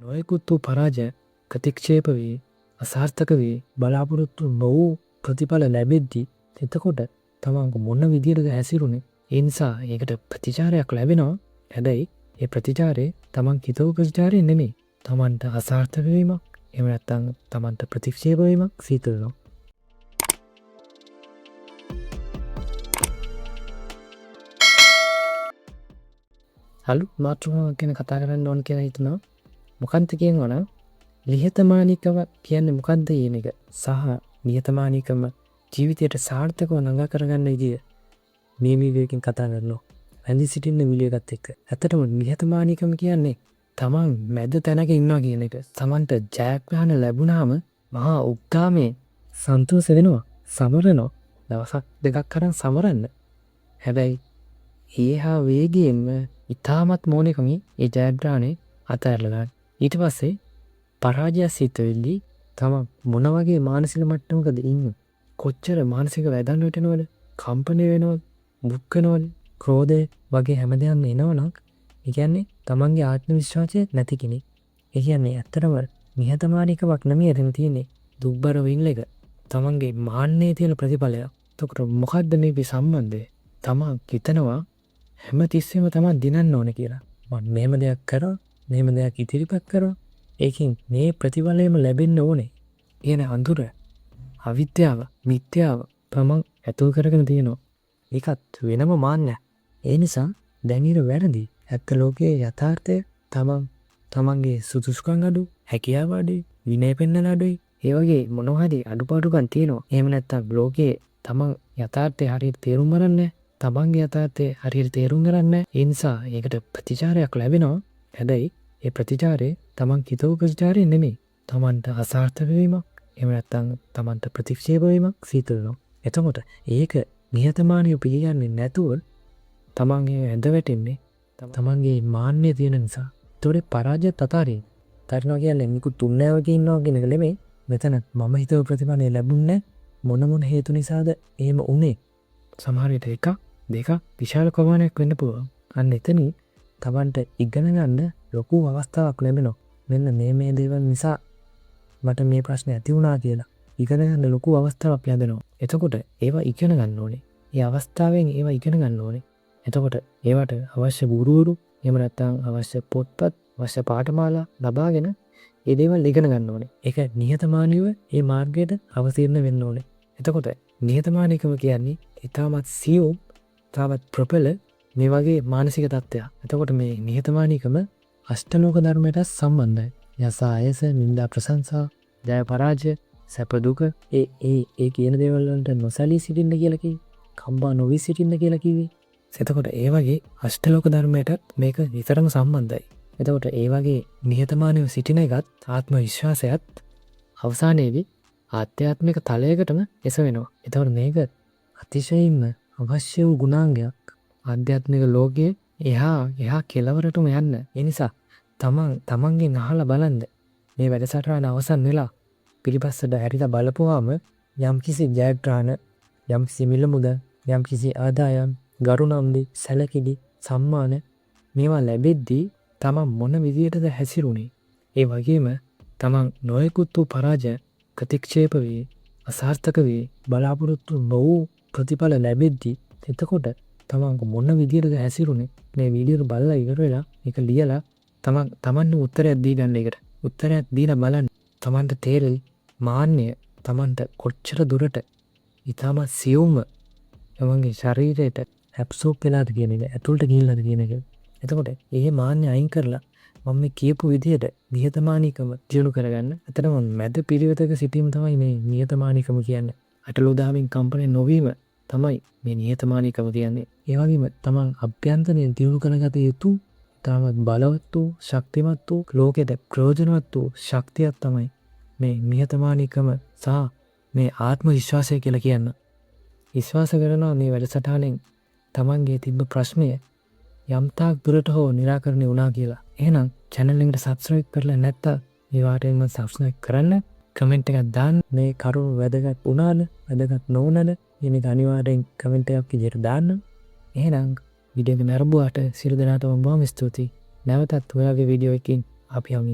නොයෙකුත් වූ පරාජය ප්‍රතික්ෂේප වී අසාර්ථක වී බලාපොරොත්තු නොවූ ප්‍රතිඵල ලැබෙද්දී එතකොට තමන් මොන විදියටද හැසිරුනේ? ඒ නිසා ඒකට ප්‍රතිචාරයක් ලැබෙනවා. හැබැයි ඒ ප්‍රතිචාරය තමන් හිතපු ප්‍රතිචාරය නෙමෙයි. තමන්ට අසාර්ථක වීමක්, එහෙම නැත්නම් තමන්ට ප්‍රතික්ෂේප වීමක් සිදු වෙනවා. අලුත් මාතෘකාවක් ගැන කතා කරන්න ඕන කියලා හිතනවා. මොකන්ද කියනවනම් නිහතමානීකම කියන්නේ මොකද්ද කියන එක සහ නිහතමානීකම ජීවිතයට සාර්ථකව ළඟා කරගන්න විදිය මේ වීඩියෝකින් කතා කරනවා. වැඳි සිටින්න වීඩියෝ එකත් එක්ක. ඇත්තටම නිහතමානීකම කියන්නේ තමන් මැද තැනක ඉන්නවා කියන එක. තමන්ට ජයග්‍රහණ ලැබුණාම මහා උත්සාහයෙන් සන්තෝෂ වෙනවා. සමරනවා. දවසක් දෙකක් අරන් සමරන්න. හැබැයි ඒහා වේගයෙන්ම ඉතාමත් මෝනිකමින් ඒ ජයග්‍රහණය අතහැරලා දාන්න. ඊට පස්සේ පරාජය සිද්ධ වෙද්දී තමන් මොන වගේ මානසික මට්ටමකද ඉන්නේ? කොච්චර මානසික වැදන් වෙනවද? කම්පණය වෙනවද? දුක් වෙනවද? ක්‍රෝධය වගේ හැමදේම එනවනම් ඒ කියන්නේ තමන්ගේ ආත්ම විශ්වාසය නැති කෙනෙක්. ඒ කියන්නේ ඇත්තටම නිහතමානීකමක් නෙමෙයි එතන තියෙන්නේ. දුක්බර වින්ල එක. තමන්ගේ මාන්නයේ තියෙන ප්‍රතිඵලයක්. එතකොට මොකද්ද මේ සම්බන්ධය? තමන් හිතනවා හැම තිස්සෙම තමන් දිනන්න ඕනේ කියලා. මම මෙහෙම දෙයක් කරා, මෙහෙම දෙයක් ඉදිරිපත් කරා. ඒකෙන් මේ ප්‍රතිඵලයම ලැබෙන්න ඕනේ. කියන අඳුර අවිද්‍යාව, මිත්‍යාව තමන් ඇතුල් කරගෙන තියෙනවා. ඒකත් වෙනම මාන්නයක්. ඒ නිසා දැන් ඊට වැරදි. ඇත්ත ලෝකයේ යථාර්ථය තමන්ගේ සුදුසුකම් අඩු, හැකියාව අඩුයි, විනය පෙන්වන අඩුයි. ඒ වගේ මොනවා හරි අඩුපාඩුකම් තියෙනවා. එහෙම නැත්නම් ලෝකයේ තමන් යථාර්ථය හරියට තේරුම් ගන්නෑ. තමන්ගේ යථාර්ථය හරියට තේරුම් ගන්නෑ. ඒ නිසා ඒකට ප්‍රතිචාරයක් ලැබෙනවා. හැබැයි ඒ ප්‍රතිචාරය තමන් හිතපු ප්‍රතිචාරය නෙමෙයි. තමන්ට අසාර්ථක වීමක්, එහෙම නැත්නම් තමන්ට ප්‍රතික්ෂේප වීමක් සිදු වෙනවා. එතකොට ඒක නිහතමානීව පිළිගන්නේ නැතුව තමන් ඒ ඇඳ වැටෙන්නේ තමන්ගේ මාන්නය තියෙන නිසා. ඒතකොට පරාජය තතාරින්. තරනවා කියන්නේ නිකුත් තුන්නෑ වගේ ඉන්නවා කියන එක නෙමෙයි. මෙතන මම හිතපු ප්‍රතිඵලය ලැබුණේ මොන හේතු නිසාද එහෙම උනේ? සමහර විට එකක් දෙකක් විශාල ප්‍රමාණයක් වෙන්න පුළුවන්. අන්න එතනින් තමන්ට ඉගෙන ගන්න ලොකු අවස්ථාවක් ලැබෙනවා. මෙන්න මේ දේවල් නිසා මට මේ ප්‍රශ්නේ ඇති වුණා කියලා. ඉගෙන ගන්න ලොකු අවස්ථාවක් ලැබෙනවා. එතකොට ඒවා ඉගෙන ගන්න ඕනේ. ඒ අවස්ථාවෙන් ඒවා ඉගෙන ගන්න ඕනේ. එතකොට ඒවට අවශ්‍ය ගුරුවරු, එහෙම නැත්නම් අවශ්‍ය පොත්පත්, අවශ්‍ය පාඨමාලා ලබාගෙන ඒ දේවල් ඉගෙන ගන්න ඕනේ. ඒක නිහතමානීව ඒ මාර්ගයට අවතීර්ණ වෙන්න ඕනේ. එතකොට නිහතමානීකම කියන්නේ ඊටමත් සියුම්, තාවත් ප්‍රබල මේ වගේ මානසික තත්ත්වයක්. එතකොට මේ නිහතමානීකම අෂ්ටලෝක ධර්මයට සම්බන්ධයි. යස ආයස, නින්දා ප්‍රශංසා, ජය පරාජය, සැප දුක, ඒ කියන දේවල් වලට නොසලී සිටින්න කියලා කිව්වේ. කම්පා නොවි සිටින්න කියලා කිව්වේ. එතකොට ඒ වගේ අෂ්ටලෝක ධර්මයටත් මේක විතරම සම්බන්ධයි. එතකොට ඒ වගේ නිහතමානීව සිටින එකත් ආත්ම විශ්වාසයත් අවසානයේදී ආධ්‍යාත්මික තලයකටම එස වෙනවා. එතකොට මේක අතිශයින්ම අවශ්‍ය වූ ගුණාංගයක්. ආධ්‍යාත්මික ලෝකයේ එහා කෙලවරටම යන්න. ඒ නිසා තමන්ගෙන් අහලා බලන්න. මේ වැඩසටහන අවසන් වෙලා පිළිපස්සට හැරිලා බලපුවාම යම්කිසි ජයග්‍රහණ, යම්කිසි මිල මුදල්, යම්කිසි ආදායම්, ගරුණම්බි, සැලකිලි, සම්මාන මේවා ලැබෙද්දී තමන් මොන විදියටද හැසිරුනේ? ඒ වගේම තමන් නොයෙකුත් වූ පරාජය ප්‍රතික්ෂේප වී අසාර්ථක වී බලාපොරොත්තු නොවූ ප්‍රතිඵල ලැබෙද්දී එතකොට තමන් මොන විදියටද හැසිරුනේ? මේ වීඩියෝ බලලා ඉවර වෙලා ඒක ලියලා තමන්ට උත්තරයක් දී ගන්න. ඒකට උත්තරයක් දීලා බලන්න. තමන්ට තේරෙයි මාන්නය තමන්ට කොච්චර දුරට ඊටම සියුම්ව තමන්ගේ ශරීරයට ඇබ්සෝබ් වෙලාද කියන එක, ඇතුළට ගිහිල්ලාද කියන එක. එතකොට ඒ මාන්නය අයින් කරලා මම මේ කියපු විදිහට නිහතමානීකම දියුණු කරගන්න. අතරම මැද පිළිවෙතක සිටීම තමයි මේ නිහතමානීකම කියන්නේ. අටලෝදාමින් කම්පණය නොවීම තමයි මේ නිහතමානීකම කියන්නේ. ඒ වගේම තමන් අභ්‍යන්තරයෙන් දියුණු කරගත යුතු තාමත් බලවත් වූ, ශක්තිමත් වූ, ලෝකෙට ප්‍රයෝජනවත් වූ ශක්තියක් තමයි මේ නිහතමානීකම සහ මේ ආත්ම විශ්වාසය කියලා කියන්න. විශ්වාස කරනවා මේ වැඩසටහනෙන් තමන්ගේ තිබ්බ ප්‍රශ්නය යම්තාක් දුරට හෝ निराකරණය වුණා කියලා. එහෙනම් channel එකට subscribe කරලා නැත්නම් මේ වාටෙන්ම subscribe කරන්න. කමෙන්ට් එකක් දාන්න. මේ කරුණ වැදගත් වුණාද? වැදගත් නොවුණාද? මේක අනිවාර්යෙන් කමෙන්ට් එකක් විදිහට දාන්න. එහෙනම් වීඩියෝ එක නරඹුවාට සියලු දෙනාටම බොහොම ස්තුතියි. නැවතත් ඔයාගේ වීඩියෝ එකකින් අපි යමු.